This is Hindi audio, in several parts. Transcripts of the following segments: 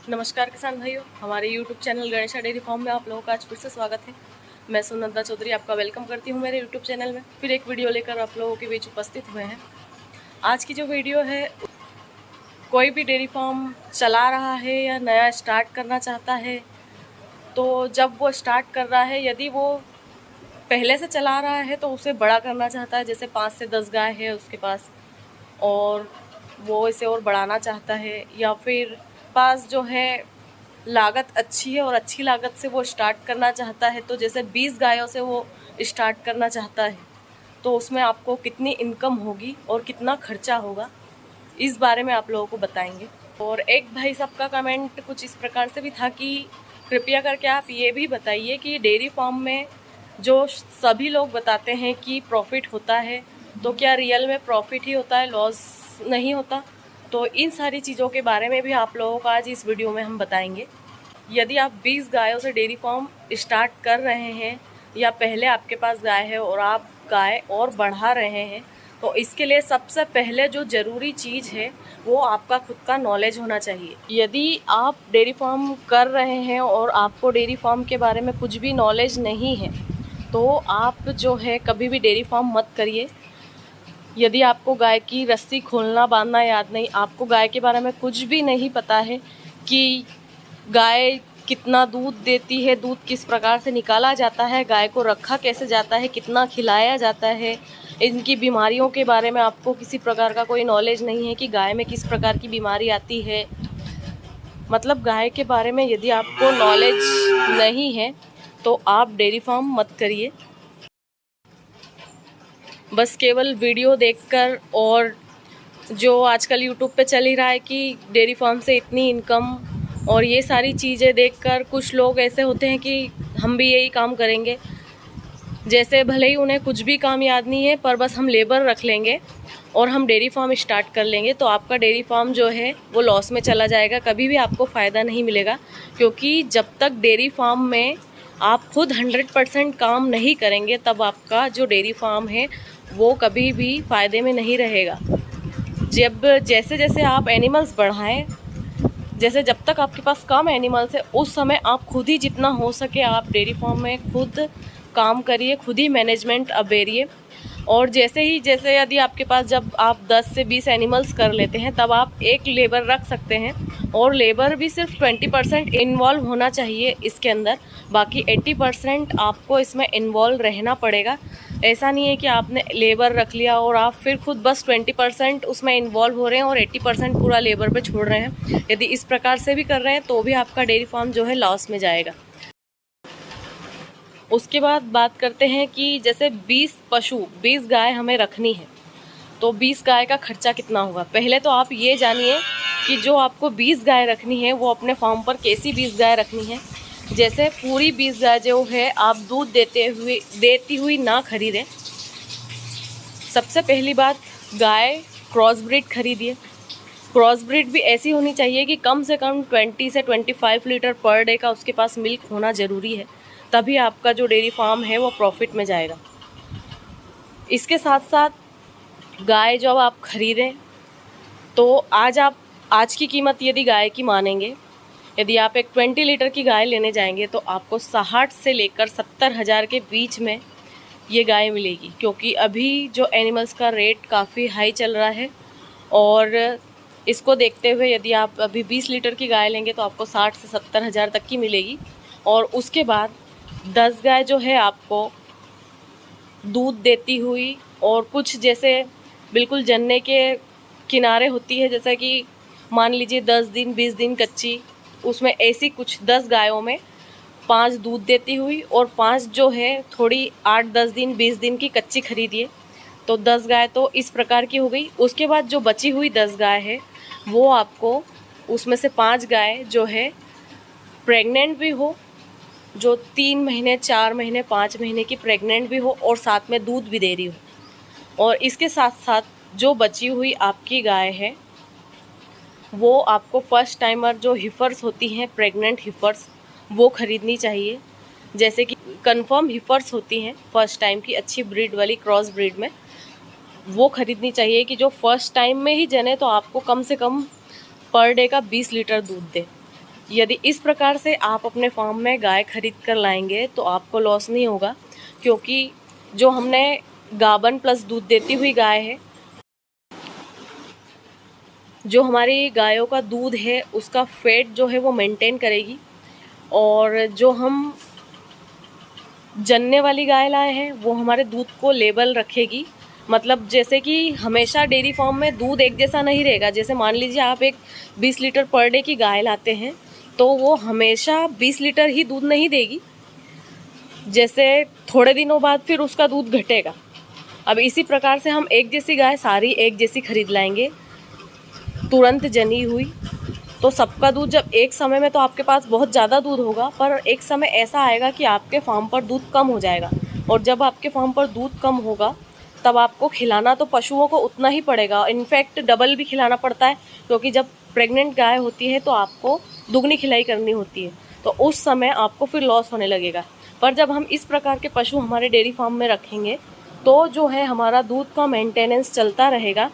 नमस्कार किसान भाइयों, हमारे YouTube channel Ganesha dairy farm में आप लोगों का आज फिर से स्वागत है। मैं सुनंदा चौधरी आपका वेलकम करती हूं मेरे YouTube चैनल में। फिर एक वीडियो लेकर आप लोगों के बीच उपस्थित हुए हैं। आज की जो वीडियो है, कोई भी डेयरी फार्म चला रहा है या नया स्टार्ट करना चाहता है, तो जब वो स्टार्ट कर रहा है, यदि वो पहले से चला रहा है तो उसे बड़ा करना चाहता है, जैसे 5 से 10 गाय है उसके पास और वो इसे और बढ़ाना चाहता है, या फिर पास जो है लागत अच्छी है और अच्छी लागत से वो स्टार्ट करना चाहता है, तो जैसे 20 गायों से वो स्टार्ट करना चाहता है, तो उसमें आपको कितनी इनकम होगी और कितना खर्चा होगा, इस बारे में आप लोगों को बताएंगे। और एक भाई साहब का कमेंट कुछ इस प्रकार से भी था कि कृपया करके आप ये भी बताइए कि डेयरी फार्म में जो सभी लोग बताते हैं कि प्रॉफिट होता है, तो क्या रियल में प्रॉफिट ही होता है, लॉस नहीं होता? तो इन सारी चीज़ों के बारे में भी आप लोगों को आज इस वीडियो में हम बताएंगे। यदि आप 20 गायों से डेयरी फार्म स्टार्ट कर रहे हैं या पहले आपके पास गाय है और आप गाय और बढ़ा रहे हैं, तो इसके लिए सबसे पहले जो ज़रूरी चीज़ है वो आपका खुद का नॉलेज होना चाहिए। यदि आप डेयरी फार्म कर रहे हैं और आपको डेयरी फार्म के बारे में कुछ भी नॉलेज नहीं है, तो आप जो है कभी भी डेयरी फार्म मत करिए। यदि आपको गाय की रस्सी खोलना बांधना याद नहीं, आपको गाय के बारे में कुछ भी नहीं पता है कि गाय कितना दूध देती है, दूध किस प्रकार से निकाला जाता है, गाय को रखा कैसे जाता है, कितना खिलाया जाता है, इनकी बीमारियों के बारे में आपको किसी प्रकार का कोई नॉलेज नहीं है कि गाय में किस प्रकार की बीमारी आती है, मतलब गाय के बारे में यदि आपको नॉलेज नहीं है तो आप डेयरी फार्म मत करिए। बस केवल वीडियो देखकर और जो आजकल यूट्यूब पे चल ही रहा है कि डेयरी फार्म से इतनी इनकम और ये सारी चीज़ें देखकर कुछ लोग ऐसे होते हैं कि हम भी यही काम करेंगे, जैसे भले ही उन्हें कुछ भी काम याद नहीं है, पर बस हम लेबर रख लेंगे और हम डेयरी फार्म स्टार्ट कर लेंगे, तो आपका डेयरी फार्म जो है वो लॉस में चला जाएगा, कभी भी आपको फ़ायदा नहीं मिलेगा। क्योंकि जब तक डेयरी फार्म में आप खुद 100% काम नहीं करेंगे, तब आपका जो डेयरी फार्म है वो कभी भी फ़ायदे में नहीं रहेगा। जैसे जैसे आप एनिमल्स बढ़ाएं, जब तक आपके पास कम एनिमल्स है, उस समय आप खुद ही जितना हो सके आप डेयरी फार्म में खुद काम करिए, खुद ही मैनेजमेंट अबेरिए। और जैसे यदि आपके पास जब आप 10 से 20 एनिमल्स कर लेते हैं, तब आप एक लेबर रख सकते हैं, और लेबर भी सिर्फ 20% इन्वॉल्व होना चाहिए इसके अंदर, बाकी 80% आपको इसमें इन्वॉल्व रहना पड़ेगा। ऐसा नहीं है कि आपने लेबर रख लिया और आप फिर खुद बस 20% उसमें इन्वॉल्व हो रहे हैं और 80% पूरा लेबर पे छोड़ रहे हैं। यदि इस प्रकार से भी कर रहे हैं तो भी आपका डेयरी फार्म जो है लॉस में जाएगा। उसके बाद बात करते हैं कि जैसे 20 गाय हमें रखनी है, तो 20 गाय का खर्चा कितना होगा। पहले तो आप ये जानिए कि जो आपको 20 गाय रखनी है वो अपने फार्म पर कैसी 20 गाय रखनी है। जैसे पूरी 20 गाय जो है आप दूध देती हुई ना खरीदें। सबसे पहली बात, गाय क्रॉस ब्रीड खरीदिए। क्रॉस ब्रीड भी ऐसी होनी चाहिए कि कम से कम 20 से 25 लीटर पर डे का उसके पास मिल्क होना ज़रूरी है, तभी आपका जो डेयरी फार्म है वो प्रॉफिट में जाएगा। इसके साथ साथ गाय जब आप खरीदें, तो आज की कीमत यदि गाय की मानेंगे, यदि आप एक 20 लीटर की गाय लेने जाएंगे तो आपको 60 से लेकर 70 हज़ार के बीच में ये गाय मिलेगी। क्योंकि अभी जो एनिमल्स का रेट काफ़ी हाई चल रहा है, और इसको देखते हुए यदि आप अभी 20 लीटर की गाय लेंगे तो आपको 60 से 70 हज़ार तक की मिलेगी। और उसके बाद 10 गाय जो है आपको दूध देती हुई, और कुछ जैसे बिल्कुल जन्ने के किनारे होती है, जैसा कि मान लीजिए 10 दिन 20 दिन कच्ची, उसमें ऐसी कुछ 10 गायों में 5 दूध देती हुई और 5 जो है थोड़ी 8-10 दिन 20 दिन की कच्ची खरीदिए, तो 10 गाय तो इस प्रकार की हो गई। उसके बाद जो बची हुई 10 गाय है वो आपको, उसमें से 5 गाय जो है प्रेग्नेंट भी हो, जो 3 महीने 4 महीने 5 महीने की प्रेग्नेंट भी हो और साथ में दूध भी दे रही हो, और इसके साथ साथ जो बची हुई आपकी गाय है वो आपको फर्स्ट टाइमर जो हिफर्स होती हैं, प्रेग्नेंट हिफर्स, वो ख़रीदनी चाहिए। जैसे कि कंफर्म हिफर्स होती हैं फर्स्ट टाइम की, अच्छी ब्रीड वाली, क्रॉस ब्रीड में, वो ख़रीदनी चाहिए कि जो फर्स्ट टाइम में ही जने तो आपको कम से कम पर डे का 20 लीटर दूध दे। यदि इस प्रकार से आप अपने फार्म में गाय खरीद कर लाएंगे तो आपको लॉस नहीं होगा, क्योंकि जो हमने गाभन प्लस दूध देती हुई गाय है, जो हमारी गायों का दूध है उसका फैट जो है वो मेंटेन करेगी। और जो हम जनने वाली गाय लाए हैं वो हमारे दूध को लेवल रखेगी। मतलब जैसे कि हमेशा डेयरी फार्म में दूध एक जैसा नहीं रहेगा। जैसे मान लीजिए आप एक 20 लीटर पर डे की गाय लाते हैं तो वो हमेशा 20 लीटर ही दूध नहीं देगी, जैसे थोड़े दिनों बाद फिर उसका दूध घटेगा। अब इसी प्रकार से हम एक जैसी गाय सारी एक जैसी खरीद लाएंगे, तुरंत जनी हुई, तो सबका दूध जब एक समय में तो आपके पास बहुत ज़्यादा दूध होगा, पर एक समय ऐसा आएगा कि आपके फार्म पर दूध कम हो जाएगा। और जब आपके फार्म पर दूध कम होगा तब आपको खिलाना तो पशुओं को उतना ही पड़ेगा, इनफैक्ट डबल भी खिलाना पड़ता है, क्योंकि जब प्रेग्नेंट गाय होती है तो आपको दुगनी खिलाई करनी होती है, तो उस समय आपको फिर लॉस होने लगेगा। पर जब हम इस प्रकार के पशु हमारे डेयरी फार्म में रखेंगे तो जो है हमारा दूध का मेंटेनेंस चलता रहेगा।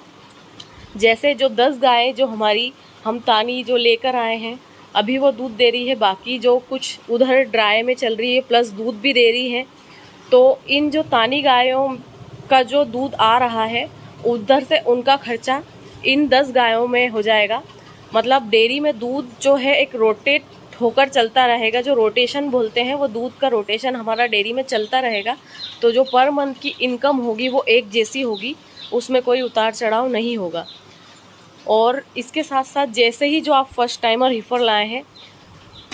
जैसे जो 10 गाय जो हमारी हम तानी जो लेकर आए हैं अभी वो दूध दे रही है, बाकी जो कुछ उधर ड्राई में चल रही है प्लस दूध भी दे रही है, तो इन जो तानी गायों का जो दूध आ रहा है उधर से उनका खर्चा इन 10 गायों में हो जाएगा। मतलब डेयरी में दूध जो है एक रोटेट होकर चलता रहेगा, जो रोटेशन बोलते हैं, वो दूध का रोटेशन हमारा डेयरी में चलता रहेगा। तो जो पर मंथ की इनकम होगी वो एक जैसी होगी, उसमें कोई उतार चढ़ाव नहीं होगा। और इसके साथ साथ जैसे ही जो आप फर्स्ट टाइमर हीफर लाए हैं,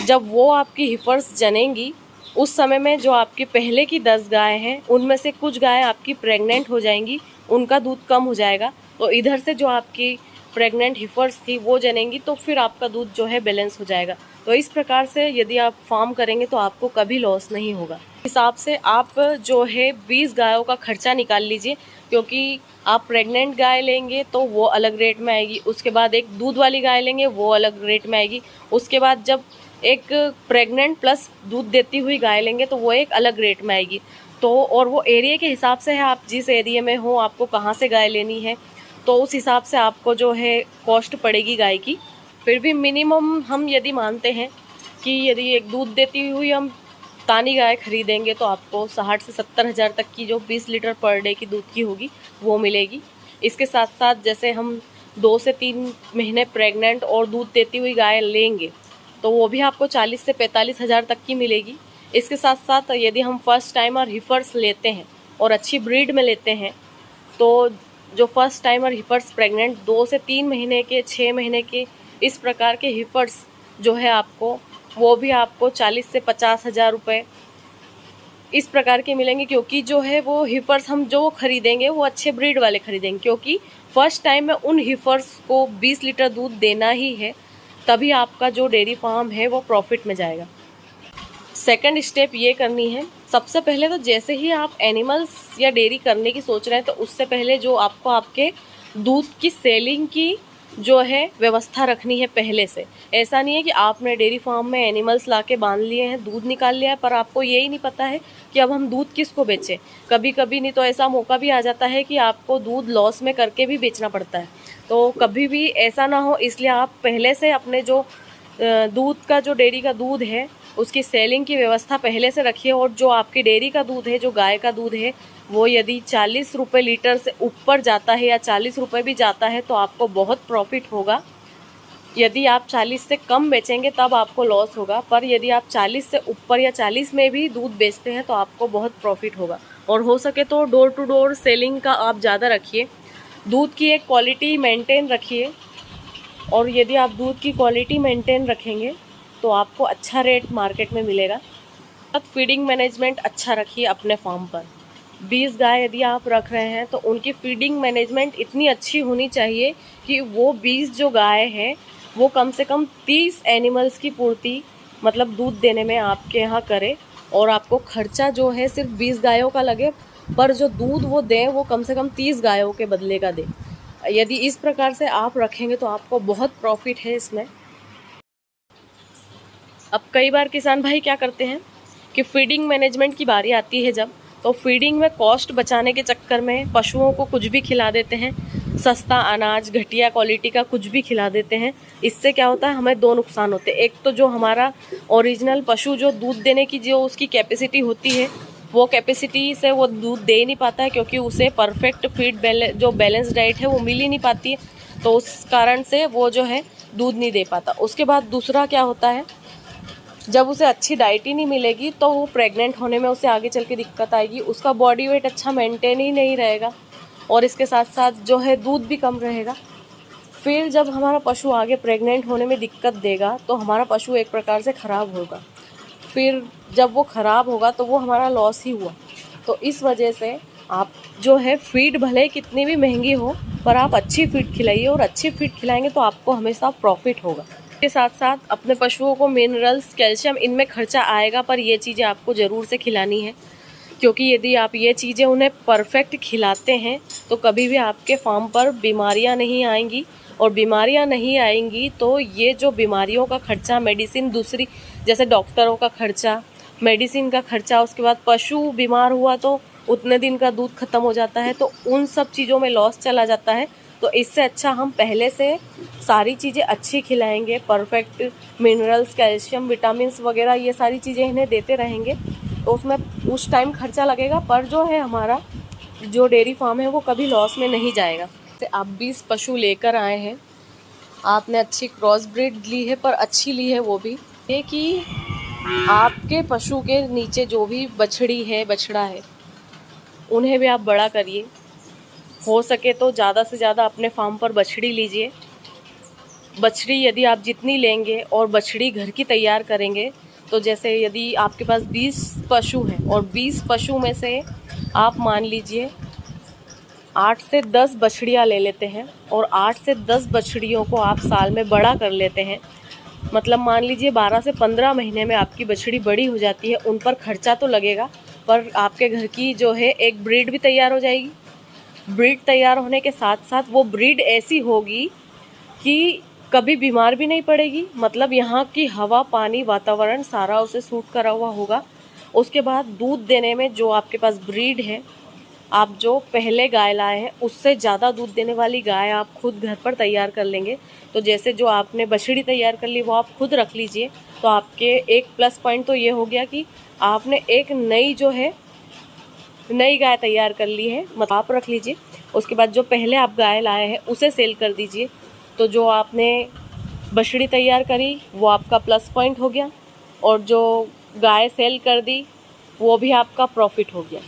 जब वो आपकी हीफर्स जनेंगी उस समय में जो आपकी पहले की 10 गाय हैं उनमें से कुछ गाय आपकी प्रेग्नेंट हो जाएंगी, उनका दूध कम हो जाएगा, तो इधर से जो आपकी प्रेग्नेंट हीफर्स थी वो जनेंगी, तो फिर आपका दूध जो है बैलेंस हो जाएगा। तो इस प्रकार से यदि आप फार्म करेंगे तो आपको कभी लॉस नहीं होगा। हिसाब से आप जो है 20 गायों का खर्चा निकाल लीजिए, क्योंकि आप प्रेग्नेंट गाय लेंगे तो वो अलग रेट में आएगी, उसके बाद एक दूध वाली गाय लेंगे वो अलग रेट में आएगी, उसके बाद जब एक प्रेग्नेंट प्लस दूध देती हुई गाय लेंगे तो वो एक अलग रेट में आएगी। तो और वो एरिया के हिसाब से है, आप जिस एरिया में हो, आपको कहाँ से गाय लेनी है, तो उस हिसाब से आपको जो है कॉस्ट पड़ेगी गाय की। फिर भी मिनिमम हम यदि मानते हैं कि यदि एक दूध देती हुई हम तानी गाय खरीदेंगे तो आपको 60 से 70 हज़ार तक की जो 20 लीटर पर डे की दूध की होगी वो मिलेगी। इसके साथ साथ जैसे हम 2 से 3 महीने प्रेग्नेंट और दूध देती हुई गाय लेंगे तो वो भी आपको 40 से 45 हज़ार तक की मिलेगी। इसके साथ साथ यदि हम फर्स्ट टाइमर हीफर्स लेते हैं और अच्छी ब्रीड में लेते हैं तो जो फर्स्ट टाइमर हीफर्स प्रेग्नेंट 2 से 3 महीने के, 6 महीने के, इस प्रकार के हीफर्स जो है आपको वो भी आपको 40 से 50 हज़ार रुपये इस प्रकार के मिलेंगे। क्योंकि जो है वो हीफर्स हम जो खरीदेंगे वो अच्छे ब्रीड वाले खरीदेंगे, क्योंकि फर्स्ट टाइम में उन हीफर्स को 20 लीटर दूध देना ही है, तभी आपका जो डेयरी फार्म है वो प्रॉफिट में जाएगा। सेकंड स्टेप ये करनी है, सबसे पहले तो जैसे ही आप एनिमल्स या डेयरी करने की सोच रहे हैं तो उससे पहले जो आपको आपके दूध की सेलिंग की जो है व्यवस्था रखनी है पहले से। ऐसा नहीं है कि आपने डेयरी फार्म में एनिमल्स लाके बांध लिए हैं, दूध निकाल लिया है, पर आपको यही नहीं पता है कि अब हम दूध किसको बेचें। कभी कभी नहीं तो ऐसा मौका भी आ जाता है कि आपको दूध लॉस में करके भी बेचना पड़ता है, तो कभी भी ऐसा ना हो, इसलिए आप पहले से अपने जो दूध का जो डेयरी का दूध है उसकी सेलिंग की व्यवस्था पहले से रखिए। और जो आपकी डेयरी का दूध है, जो गाय का दूध है, वो यदि 40 रुपये लीटर से ऊपर जाता है या 40 रुपये भी जाता है तो आपको बहुत प्रॉफिट होगा। यदि आप 40 से कम बेचेंगे तब आपको लॉस होगा, पर यदि आप 40 से ऊपर या 40 में भी दूध बेचते हैं तो आपको बहुत प्रॉफिट होगा। और हो सके तो डोर टू डोर सेलिंग का आप ज़्यादा रखिए, दूध की एक क्वालिटी मेंटेन रखिए। और यदि आप दूध की क्वालिटी मेंटेन रखेंगे तो आपको अच्छा रेट मार्केट में मिलेगा। फीडिंग मैनेजमेंट अच्छा रखिए अपने फार्म पर। 20 गाय यदि आप रख रहे हैं तो उनकी फीडिंग मैनेजमेंट इतनी अच्छी होनी चाहिए कि वो 20 जो गाय हैं वो कम से कम 30 एनिमल्स की पूर्ति मतलब दूध देने में आपके यहाँ करे, और आपको खर्चा जो है सिर्फ 20 गायों का लगे, पर जो दूध वो दें वो कम से कम 30 गायों के बदले का दें। यदि इस प्रकार से आप रखेंगे तो आपको बहुत प्रॉफिट है इसमें। अब कई बार किसान भाई क्या करते हैं कि फीडिंग मैनेजमेंट की बारी आती है जब, तो फीडिंग में कॉस्ट बचाने के चक्कर में पशुओं को कुछ भी खिला देते हैं। सस्ता अनाज, घटिया क्वालिटी का कुछ भी खिला देते हैं। इससे क्या होता है, हमें दो नुकसान होते हैं। एक तो जो हमारा ओरिजिनल पशु जो दूध देने की जो उसकी कैपेसिटी होती है, वो कैपेसिटी से वो दूध दे ही नहीं पाता है, क्योंकि उसे परफेक्ट फीड जो बैलेंस डाइट है वो मिल ही नहीं पाती है, तो उस कारण से वो जो है दूध नहीं दे पाता। उसके बाद दूसरा क्या होता है, जब उसे अच्छी डाइट ही नहीं मिलेगी तो वो प्रेग्नेंट होने में उसे आगे चल के दिक्कत आएगी, उसका बॉडी वेट अच्छा मेंटेन ही नहीं रहेगा, और इसके साथ साथ जो है दूध भी कम रहेगा। फिर जब हमारा पशु आगे प्रेग्नेंट होने में दिक्कत देगा तो हमारा पशु एक प्रकार से ख़राब होगा। फिर जब वो ख़राब होगा तो वो हमारा लॉस ही हुआ। तो इस वजह से आप जो है फीड भले कितनी भी महंगी हो, पर आप अच्छी फीड खिलाइए, और अच्छी फीड खिलाएंगे तो आपको हमेशा प्रॉफिट होगा। इसके साथ साथ अपने पशुओं को मिनरल्स, कैल्शियम, इनमें खर्चा आएगा, पर ये चीज़ें आपको ज़रूर से खिलानी है, क्योंकि यदि आप ये चीज़ें उन्हें परफेक्ट खिलाते हैं तो कभी भी आपके फार्म पर बीमारियां नहीं आएंगी, और बीमारियां नहीं आएंगी तो ये जो बीमारियों का खर्चा, मेडिसिन दूसरी जैसे डॉक्टरों का खर्चा, मेडिसिन का खर्चा, उसके बाद पशु बीमार हुआ तो उतने दिन का दूध खत्म हो जाता है, तो उन सब चीज़ों में लॉस चला जाता है। तो इससे अच्छा हम पहले से सारी चीज़ें अच्छी खिलाएंगे, परफेक्ट मिनरल्स, कैल्शियम, विटामिन्स वगैरह ये सारी चीज़ें इन्हें देते रहेंगे, तो उसमें उस टाइम खर्चा लगेगा, पर जो है हमारा जो डेयरी फार्म है वो कभी लॉस में नहीं जाएगा। जैसे आप 20 पशु लेकर आए हैं, आपने अच्छी क्रॉस ब्रीड ली है, पर अच्छी ली है वो भी, ये कि आपके पशु के नीचे जो भी बछड़ी है, बछड़ा है, उन्हें भी आप बड़ा करिए। हो सके तो ज़्यादा से ज़्यादा अपने फार्म पर बछड़ी लीजिए। बछड़ी यदि आप जितनी लेंगे और बछड़ी घर की तैयार करेंगे, तो जैसे यदि आपके पास 20 पशु हैं और 20 पशु में से आप मान लीजिए 8 से 10 बछड़ियाँ ले लेते हैं, और 8 से 10 बछड़ियों को आप साल में बड़ा कर लेते हैं, मतलब मान लीजिए 12 से 15 महीने में आपकी बछड़ी बड़ी हो जाती है। उन पर खर्चा तो लगेगा, पर आपके घर की जो है एक ब्रीड भी तैयार हो जाएगी। ब्रीड तैयार होने के साथ साथ वो ब्रीड ऐसी होगी कि कभी बीमार भी नहीं पड़ेगी, मतलब यहाँ की हवा, पानी, वातावरण सारा उसे सूट करा हुआ होगा। उसके बाद दूध देने में जो आपके पास ब्रीड है, आप जो पहले गाय लाए हैं उससे ज़्यादा दूध देने वाली गाय आप खुद घर पर तैयार कर लेंगे। तो जैसे जो आपने बछड़ी तैयार कर ली वो आप खुद रख लीजिए, तो आपके एक प्लस पॉइंट तो ये हो गया कि आपने एक नई जो है नई गाय तैयार कर ली है, मतलब आप रख लीजिए। उसके बाद जो पहले आप गाय लाए हैं उसे सेल कर दीजिए, तो जो आपने बछड़ी तैयार करी वो आपका प्लस पॉइंट हो गया, और जो गाय सेल कर दी वो भी आपका प्रॉफिट हो गया।